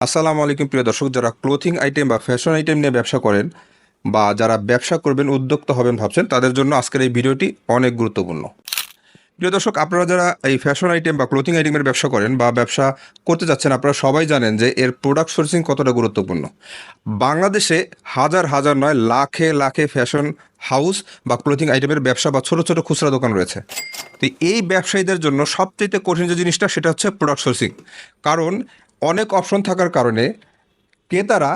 আসসালামু আলাইকুম প্রিয় দর্শক, যারা ক্লোথিং আইটেম বা ফ্যাশন আইটেম নিয়ে ব্যবসা করেন বা যারা ব্যবসা করবেন, উদ্যোক্তা হবেন ভাবছেন, তাদের জন্য আজকের এই ভিডিওটি অনেক গুরুত্বপূর্ণ। প্রিয় দর্শক, আপনারা যারা এই ফ্যাশন আইটেম বা ক্লোথিং আইটেমের ব্যবসা করেন বা ব্যবসা করতে যাচ্ছেন, আপনারা সবাই জানেন যে এর প্রোডাক্ট সোর্সিং কতটা গুরুত্বপূর্ণ। বাংলাদেশে হাজার হাজার নয়, লাখে লাখে ফ্যাশন হাউস বা ক্লোথিং আইটেমের ব্যবসা বা ছোটো ছোটো খুচরা দোকান রয়েছে। তো এই ব্যবসায়ীদের জন্য সবচেয়ে কঠিন যে জিনিসটা, সেটা হচ্ছে প্রোডাক্ট সোর্সিং। কারণ অনেক অপশন থাকার কারণে ক্রেতারা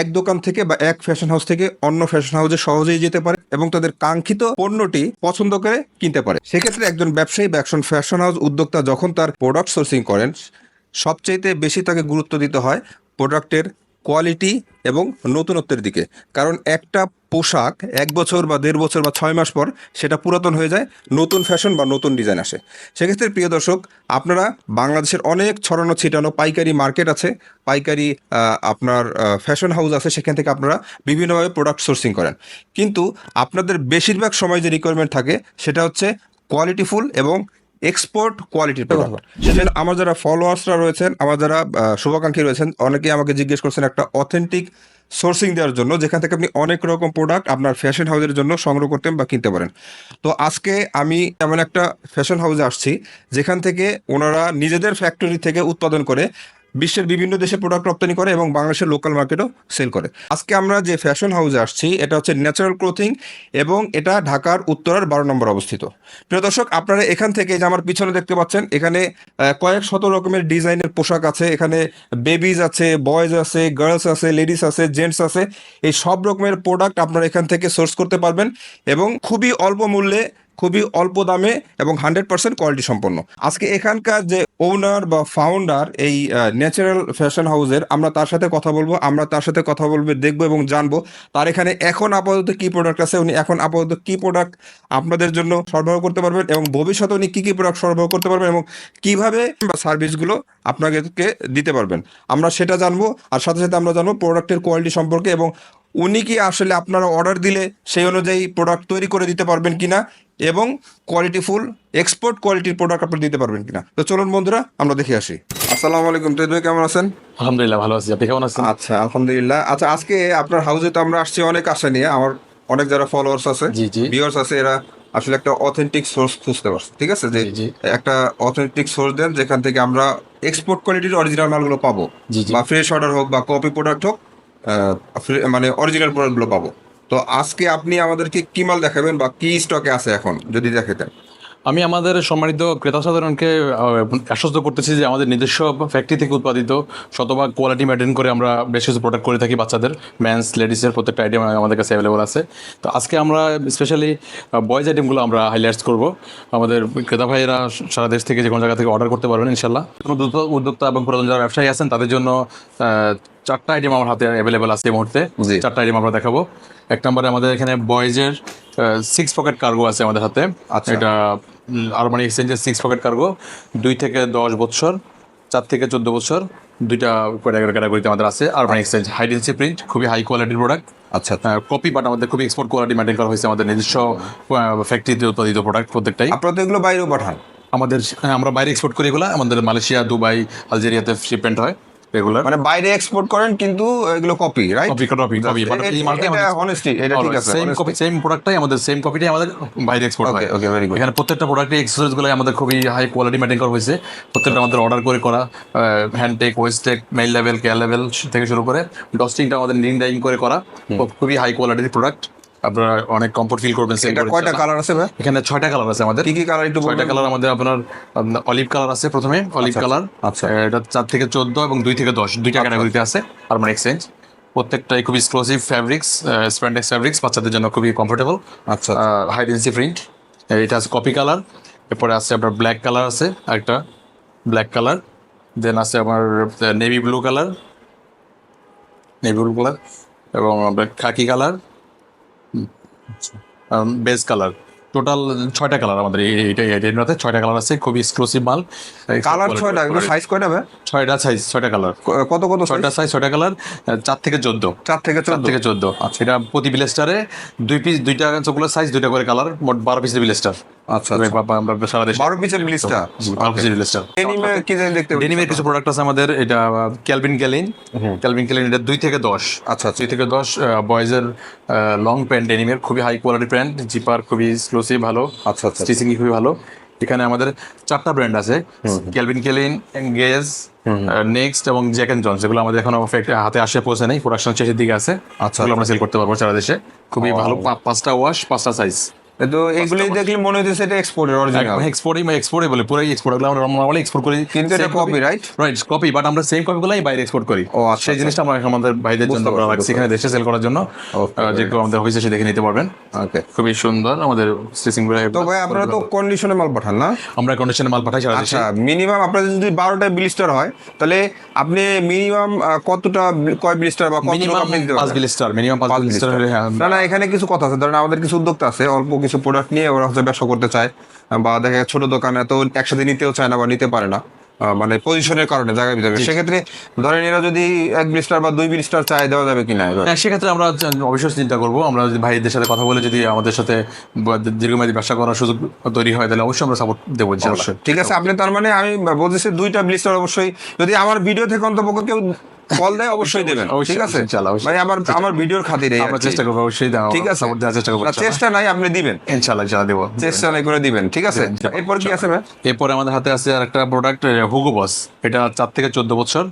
এক দোকান থেকে বা এক ফ্যাশন হাউস থেকে অন্য ফ্যাশন হাউসে সহজেই যেতে পারে এবং তাদের কাঙ্ক্ষিত পণ্যটি পছন্দ করে কিনতে পারে। সেক্ষেত্রে একজন ব্যবসায়ী বা একজন ফ্যাশন হাউস উদ্যোক্তা যখন তার প্রোডাক্ট সোর্সিং করেন, সবচাইতে বেশি তাকে গুরুত্ব দিতে হয় প্রোডাক্টের কোয়ালিটি এবং নতুনত্বের দিকে। কারণ একটা পোশাক 1 বছর বা 1.5 বছর বা 6 মাস পর সেটা পুরাতন হয়ে যায়, নতুন ফ্যাশন বা নতুন ডিজাইন আসে। সেক্ষেত্রে প্রিয় দর্শক, আপনারা বাংলাদেশের অনেক ছড়ানো ছিটানো পাইকারি মার্কেট আছে, পাইকারি আপনার ফ্যাশন হাউস আছে, সেখান থেকে আপনারা বিভিন্নভাবে প্রোডাক্ট সোর্সিং করেন। কিন্তু আপনাদের বেশিরভাগ সময় যে রিকোয়ারমেন্ট থাকে সেটা হচ্ছে কোয়ালিটিফুল এবং এক্সপোর্ট কোয়ালিটির প্রোডাক্ট। সেজন্য আমার যারা ফলোয়ার্সরা রয়েছেন, আমার যারা শুভাকাঙ্ক্ষী রয়েছেন, অনেকেই আমাকে জিজ্ঞেস করছেন একটা অথেন্টিক সোর্সিং দেওয়ার জন্য, যেখান থেকে আপনি অনেক রকম প্রোডাক্ট আপনার ফ্যাশন হাউসের জন্য সংগ্রহ করতে বা কিনতে পারেন। তো আজকে আমি এমন একটা ফ্যাশন হাউসে আসছি যেখান থেকে ওনারা নিজেদের ফ্যাক্টরি থেকে উৎপাদন করে বিশ্বের বিভিন্ন দেশে প্রোডাক্ট রপ্তানি করে এবং বাংলাদেশের লোকাল মার্কেটও সেল করে। আজকে আমরা যে ফ্যাশন হাউসে আসছি, এটা হচ্ছে ন্যাচারাল ক্লোথিং এবং এটা ঢাকার উত্তরার 12 নম্বর অবস্থিত। প্রিয় দর্শক, আপনারা এখান থেকে যে আমার পিছনে দেখতে পাচ্ছেন, এখানে কয়েক শত রকমের ডিজাইনের পোশাক আছে। এখানে বেবিজ আছে, বয়েজ আছে, গার্লস আছে, লেডিস আছে, জেন্টস আছে। এই সব রকমের প্রোডাক্ট আপনারা এখান থেকে সোর্স করতে পারবেন এবং খুবই অল্প মূল্যে, খুবই অল্প দামে এবং 100% কোয়ালিটি সম্পন্ন। আজকে এখানকার যে ওনার বা ফাউন্ডার এই ন্যাচারাল ফ্যাশন হাউসের, আমরা তার সাথে কথা বলবো, দেখবো এবং জানবো তার এখানে এখন আপাতত কি প্রোডাক্ট আছে, উনি এখন আপাতত কি প্রোডাক্ট আপনাদের জন্য সরবরাহ করতে পারবেন এবং ভবিষ্যতে উনি কী কী প্রোডাক্ট সরবরাহ করতে পারবেন এবং কিভাবে বা সার্ভিসগুলো আপনাদেরকে দিতে পারবেন, আমরা সেটা জানবো। আর সাথে সাথে আমরা জানবো প্রোডাক্টের কোয়ালিটি সম্পর্কে এবং উনি কি আসলে আপনারা অর্ডার দিলে সেই অনুযায়ী প্রোডাক্ট তৈরি করে দিতে পারবেন কিনা এবং কোয়ালিটিফুল এক্সপোর্ট কোয়ালিটির প্রোডাক্ট আপনি দিতে পারবেন কিনা। তো চলুন বন্ধুরা, আমরা দেখে আসি। আসসালামু আলাইকুম, তৈরি ভাই, কেমন আছেন? আলহামদুলিল্লাহ ভালো আছি। আপনি কেমন আছেন? আচ্ছা, আলহামদুলিল্লাহ। আচ্ছা, আজকে আপনার হাউসে তো আমরা আসছি অনেক আশা নিয়ে। আমার অনেক যারা ফলোয়ার্স আছে, জি জি ভিউয়ার্স আছে, এরা আসলে একটা অথেন্টিক সোর্স খুঁজতে পারছে। ঠিক আছে, যে জি জি একটা অথেন্টিক সোর্স দেন যেখান থেকে আমরা এক্সপোর্ট কোয়ালিটির অরিজিনাল মালগুলো পাবো, জি জি বা ফ্রেশ অর্ডার হোক বা কপি প্রোডাক্ট হোক, মানে অরিজিনাল প্রোডাক্টগুলো পাবো। তো আজকে আপনি আমাদেরকে কি মাল দেখাবেন বা কি স্টকে আছে এখন, যদি দেখাতেন। আমি আমাদের সম্মানিত ক্রেতা সাধারণকে আশ্বস্ত করতেছি যে আমাদের নিজস্ব ফ্যাক্টরি থেকে উৎপাদিত শতভাগ কোয়ালিটি মেনটেন করে আমরা বেশ কিছু প্রোডাক্ট করে থাকি। বাচ্চাদের, মেন্স, লেডিসের প্রত্যেকটা আইটেম আমাদের কাছে অ্যাভেলেবল আছে। তো আজকে আমরা স্পেশালি বয়েজ আইটেমগুলো আমরা হাইলাইটস করব। আমাদের ক্রেতা ভাইয়েরা সারা দেশ থেকে যে কোনো জায়গা থেকে অর্ডার করতে পারবেন ইনশাল্লাহ। কোনো উদ্যোক্তা এবং পুরাতন যারা ব্যবসায়ী আছেন তাদের জন্য 4টা আইটেম আমার হাতে অ্যাভেলেবল আছে এই মুহূর্তে। 4টা আইটেম আমরা দেখাবো। এক নম্বরে আমাদের এখানে বয়েজের 6 পকেট কার্গো আছে আমাদের হাতে। আচ্ছা। এটা আরবানি এক্সচেঞ্জের 6 পকেট কার্গো, 2 থেকে 10 বছর, 4 থেকে 14 বছর, দুইটা ক্যাটাগরিতে আমাদের আছে। আরবানি এক্সচেঞ্জ হাই ডেন্সিটি প্রিন্ট, খুবই হাই কোয়ালিটির প্রোডাক্ট। আচ্ছা। কপি, বাট আমাদের খুবই এক্সপোর্ট কোয়ালিটি মেনটেন করা হয়েছে। আমাদের নিজস্ব ফ্যাক্টরিতে উৎপাদিত প্রোডাক্ট প্রত্যেকটাই। আপনারা তো এগুলো বাইরেও পাঠান? আমাদের আমরা বাইরে এক্সপোর্ট করি এগুলো। আমাদের মালয়েশিয়া, দুবাই, আলজেরিয়াতে শিপমেন্ট হয় রেগুলার। মানে বাইরে এক্সপোর্ট করেন কিন্তু এগুলো কপি, রাইট? কপি বাট এই মালটাই আমাদের অনেস্টি, এটা ঠিক আছে। সেম কপি, সেম প্রোডাক্টটাই আমাদের, সেম কপিটাই আমাদের বাইরে এক্সপোর্ট হয়। ওকে, ভেরি গুড। এখানে প্রত্যেকটা প্রোডাক্টের এক্সেসরিজগুলো আমাদের খুবই হাই কোয়ালিটি মেনটেন করা হয়েছে। প্রত্যেকটা আমাদের অর্ডার করে করা, hand tag, waist tag, main লেভেল, কেয়ার লেভেল থেকে শুরু করে ডস্টিংটা আমাদের নিন ডাইং করে করা, খুবই হাই কোয়ালিটির প্রোডাক্ট। আপনারা অনেক কমফোর্ট ফিল করবেন। এটা কয়টা কালার আছে ভাই? এখানে 6টা কালার আছে আমাদের। কি কি কালার একটু বলবেন? 6টা কালার আমাদের। আপনার অলিভ কালার আছে প্রথমে, অলিভ কালার। আচ্ছা। এটা 4 থেকে 14 এবং 2 থেকে 10, দুইটা ক্যাটাগরিতে আছে আরবানি এক্সচেঞ্জ। প্রত্যেকটাই খুবই এক্সক্লুসিভ ফ্যাব্রিক্স, স্প্যান্ডেক্স ফ্যাব্রিক্স, বাচ্চাদের জন্য খুবই কমফোর্টেবল। আচ্ছা। High density print. এটা আছে কপি কালার। এরপরে আছে আপনার ব্ল্যাক কালার আছে আরেকটা, ব্ল্যাক কালার। দেন আছে আমার নেভি ব্লু কালার, এবং khaki colour, beige colour. Total 6টা কালার আমাদের এইটাতে 6টা কালার আছে। খুবই এক্সক্লুসিভ মাল। কালার 6টা, এগুলো সাইজ কয়টা ভাই? ছয়টা সাইজ, ছয়টা কালার, কত কত ছয়টা সাইজ, ছয়টা কালার, 4 থেকে 14, 4 থেকে 14 থেকে 14। আচ্ছা, এটা প্রতি ব্লেস্টারে 2 পিস, 2টা চকলেট সাইজ, 2টা করে কালার, মোট 12 পিসের ব্লেস্টার। আচ্ছা আমরা সারা দেশে 12 পিসের ব্লিস্টার 12 পিসের ব্লেস্টার। ডেনিমে কি জানি দেখতে পাচ্ছি। ডেনিমের কিছু প্রোডাক্ট আছে আমাদের, এটা ক্যালভিন ক্যালিন, এটা 2 থেকে 10, আচ্ছা আচ্ছা 2 থেকে 10 বয়েজের লং প্যান্ট ডেনিমের, খুবই হাই কোয়ালিটি প্যান্ট, জিপার খুবই এক্সক্লুসিভ ভালো, আচ্ছা আচ্ছা স্টিচিং খুবই ভালো। এখানে আমাদের 4টা ব্র্যান্ড আছে, ক্যালভিন ক্যালিন, এঙ্গেজ, নেক্সট এবং জ্যাক এন্ড জনস। এগুলো আমাদের এখনো হাতে আসে পৌঁছে নেই, প্রোডাকশন শেষের দিকে আছে। আচ্ছা। এগুলো আমরা সেল করতে পারবো সারা দেশে, খুবই ভালো। 5টা ওয়াশ, 5টা সাইজ। তো এগুলি দেখলে মনে হচ্ছে এটা এক্সপোর্টের অরিজিনাল, এক্সপোর্টই বলে, পুরো এক্সপোর্ট। এগুলো আমরা নরমালি এক্সপোর্ট করি, কিন্তু এটা কপি রাইট কপি, বাট আমরা সেম কপিগুলাই বাইরে এক্সপোর্ট করি। ও আচ্ছা, সেই জিনিসটা আমরা আমাদের ভাইদের জন্য বুঝতে পারছি, রাখছি এখানে দেশে সেল করার জন্য। যে কেউ আমাদের অফিসে এসে দেখে নিতে পারবেন। ওকে। খুবই সুন্দর আমাদের স্টিচিং গুলো। তো ভাই আপনারা তো কন্ডিশনে মাল পাঠান না? আমরা কন্ডিশনে মাল পাঠাই সারা দেশে। আচ্ছা, মিনিমাম আপনাদের যদি 12টা ব্লিস্টার হয় তাহলে আপনি মিনিমাম কতটা, কয় ব্লিস্টার বা কত মিনিমাম আপনি দিতে 5 পারবেন? ব্লিস্টার, মিনিমাম 5 ব্লিস্টার হলে, হ্যাঁ। না না, এখানে কিছু কথা আছে। ধরেন আমাদের কিছু উদ্যোক্তা আছে, অল্প কিছু প্রোডাক্ট নিয়ে ওরা হচ্ছে ব্যবসা করতে চায়, বা দেখা যায় ছোট দোকানে তো একসাথে নিতেও চায় না বা নিতে পারে না, মানে পজিশনের কারণে জায়গা ভিতরে। সেক্ষেত্রে ধরেন এরা যদি 1 ব্লিস্টার বা 2 ব্লিস্টার চায়, দেওয়া যাবে কিনা? হ্যাঁ, সেক্ষেত্রে আমরা অবশ্যই চিন্তা করবো। আমরা যদি ভাইদের সাথে কথা বলে যদি আমাদের সাথে দীর্ঘমেয়াদী ব্যবসা করার সুযোগ তৈরি হয়, তাহলে অবশ্যই আমরা সাপোর্ট দেবো ইনশাআল্লাহ। ঠিক আছে। আপনি তার মানে আমি বলতেছি 2টা ব্লিস্টার অবশ্যই, যদি আমার ভিডিও থেকে অন্তপক্ষে কেউ কল দেয় অবশ্যই দেবেন, ঠিক আছে? ইনশাআল্লাহ, অবশ্যই। মানে আমার ভিডিওর খাতিরে আমরা চেষ্টা করবো, অবশ্যই ঠিক আছে, সাপোর্ট দেওয়ার চেষ্টা করবো। না, চেষ্টা নাই, আপনি দিবেন, ইনশাআল্লাহ দেবো, চেষ্টা নাই করে দিবেন, ঠিক আছে? এরপর কি আছে ভাই? এরপরে আমাদের হাতে আছে আরেকটা প্রোডাক্ট, হুগো বস। এটা 4 থেকে 14 বছর।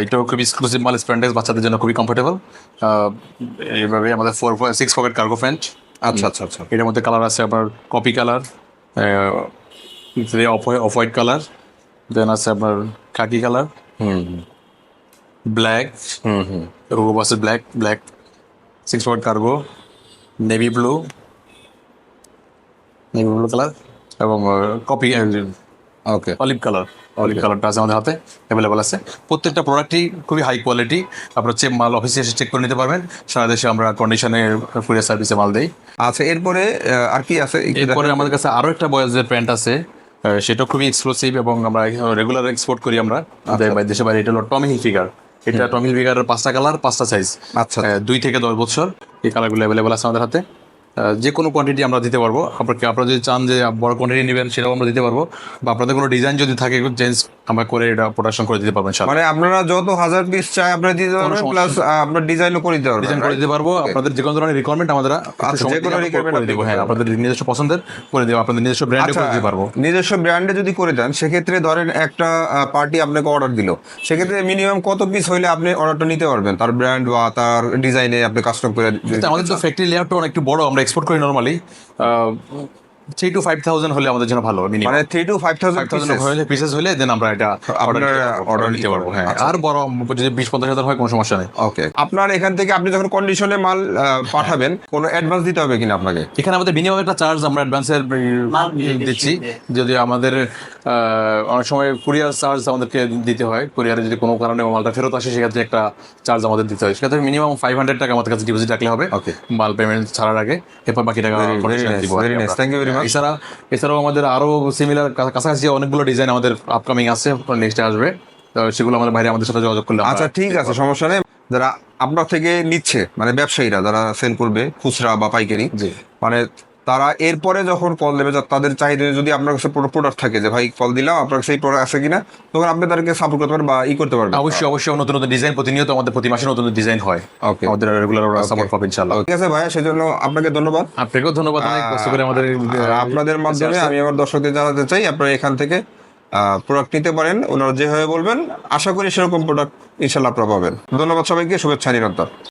এটাও খুবই এক্সক্লুসিভ মাল, স্প্যান্ডেক্স, বাচ্চাদের জন্য খুবই কমফোর্টেবল। এইভাবে আমাদের 6 পকেট কার্গো প্যান্ট। আচ্ছা আচ্ছা আচ্ছা এটার মধ্যে কালার আছে আপনার coffee colour, off white colour, then আছে আপনার খাকি কালার, ব্ল্যাক, হুগো বসের black 6 pocket cargo, navy blue colour, এবং কপি ওকে। অলিভ কালারটা আছে আমাদের হাতে অ্যাভেলেবল আছে। প্রত্যেকটা প্রোডাক্টই খুবই হাই কোয়ালিটি। আপনার মাল অফিসে এসে চেক করে নিতে পারবেন। সারা দেশে আমরা কন্ডিশনে কুরিয়ার সার্ভিসে মাল দেই। আচ্ছা, এরপরে আর কি আছে? এরপরে আমাদের কাছে আরো একটা বয়েজের প্যান্ট আছে, সেটা খুবই এক্সক্লুসিভ এবং আমরা রেগুলার এক্সপোর্ট করি আমরা দেশে বাইরে। এটা হলো টমি হিলফিগার। এটা টমি হিলফিগারের 5টা কালার, 5টা সাইজ, আচ্ছা 2 থেকে 10 বছর। এই কালারগুলো অ্যাভেলেবল আছে আমাদের হাতে। যে কোনো কোয়ান্টিটি আমরা দিতে পারবো। আপনারা যদি চান যে বড় কোয়ান্টিটি নেবেন, সেটাও আমরা দিতে পারবো। বা আপনাদের কোনো ডিজাইন যদি থাকে, চেঞ্জ আমরা করে এটা প্রোডাকশন করে দিতে পারবেন। মানে আপনারা যত 1000 পিস চাই আপনারা দিতে পারবেন, প্লাস আপনারা ডিজাইনও করে দিতে পারবেন। ডিজাইন করে দিতে পারবো। আপনাদের যে কোনো ধরনের রিকোয়ারমেন্ট আমরা যে কোনো রিকোয়ারমেন্ট করে দেবো। হ্যাঁ, আপনাদের নিজস্ব পছন্দের করে দেবো, আপনাদের নিজস্ব ব্র্যান্ডে করে দিতে পারবো। নিজস্ব ব্র্যান্ডে যদি করে দেন, সেক্ষেত্রে ধরেন একটা পার্টি আপনাকে অর্ডার দিল, সেক্ষেত্রে মিনিমাম কত পিস হইলে আপনি অর্ডারটা নিতে পারবেন তার ব্র্যান্ড বা তার ডিজাইনে আপনি কাস্টম করে? আমাদের তো ফ্যাক্টরি লেআউটটা অনেকটা বড়, আমরা এক্সপোর্ট করি নরমালি। 3 to 5,000 হলে আমাদের জন্য ভালো। মানে 3 to 5,000 পিসেস হলে দেন আমরা এটা অর্ডার নিতে পারবো। হ্যাঁ, আর বড় যদি 20-50,000 হয়, কোনো সমস্যা নেই। ওকে। আপনার এখান থেকে আপনি যখন কন্ডিশনে মাল পাঠাবেন, কোনো অ্যাডভান্স দিতে হবে কিনা আপনাকে? এখানে আমাদের মিনিমাম একটা চার্জ আমরা অ্যাডভান্সের দিচ্ছি। যদি আমাদের অনেক সময় কুরিয়ার চার্জ আমাদেরকে দিতে হয়, কুরিয়ারে যদি কোনো কারণে মালটা ফেরত আসে, সেক্ষেত্রে একটা চার্জ আমাদের দিতে হয়। সেক্ষেত্রে মিনিমাম 500 টাকা আমাদের কাছে ডিপোজিট রাখলে হবে মাল পেমেন্ট ছাড়ার আগে। এরপর বাকি টাকা দিব। Thank you very much. এছাড়াও আমাদের আরো সিমিলার কাছাকাছি অনেকগুলো ডিজাইন আমাদের আপকামিং আছে, নেক্সটে আসবে। তো সেগুলো আমাদের বাইরে আমাদের সাথে যোগাযোগ করলে। আচ্ছা, ঠিক আছে, সমস্যা নেই। যারা আপনার থেকে নিচ্ছে, মানে ব্যবসায়ীরা যারা সেল করবে খুচরা বা পাইকারি, মানে তারা এরপরে যখন কল দেবে, তাদের চাহিদা যদি আপনার কাছে প্রোডাক্ট থাকে, যে ভাই কল দিলাম, আপনার কাছে এই প্রোডাক্ট আছে কিনা, তখন আপনি তাদেরকে সাপোর্ট করতে পারবেন বা করতে পারবেন। অবশ্যই নতুন নতুন ডিজাইন প্রতিনিয়ত আমাদের প্রতি মাসে নতুন ডিজাইন হয়। ওকে, আমাদের রেগুলার সাপোর্ট পাবেন ইনশাআল্লাহ। ঠিক আছে ভাইয়া, সেজন্য আপনাকে ধন্যবাদ। আপনাকেও ধন্যবাদ, অনেক কষ্ট করে আমাদের। আপনাদের মাধ্যমে আমি আমার দর্শকদের জানাতে চাই, আপনারা এখান থেকে প্রোডাক্ট নিতে পারেন। ওনারা যেভাবে বলবেন, আশা করি সেরকম প্রোডাক্ট ইনশাআল্লাহ আপনারা পাবেন। ধন্যবাদ সবাইকে, শুভেচ্ছা নিরন্তর।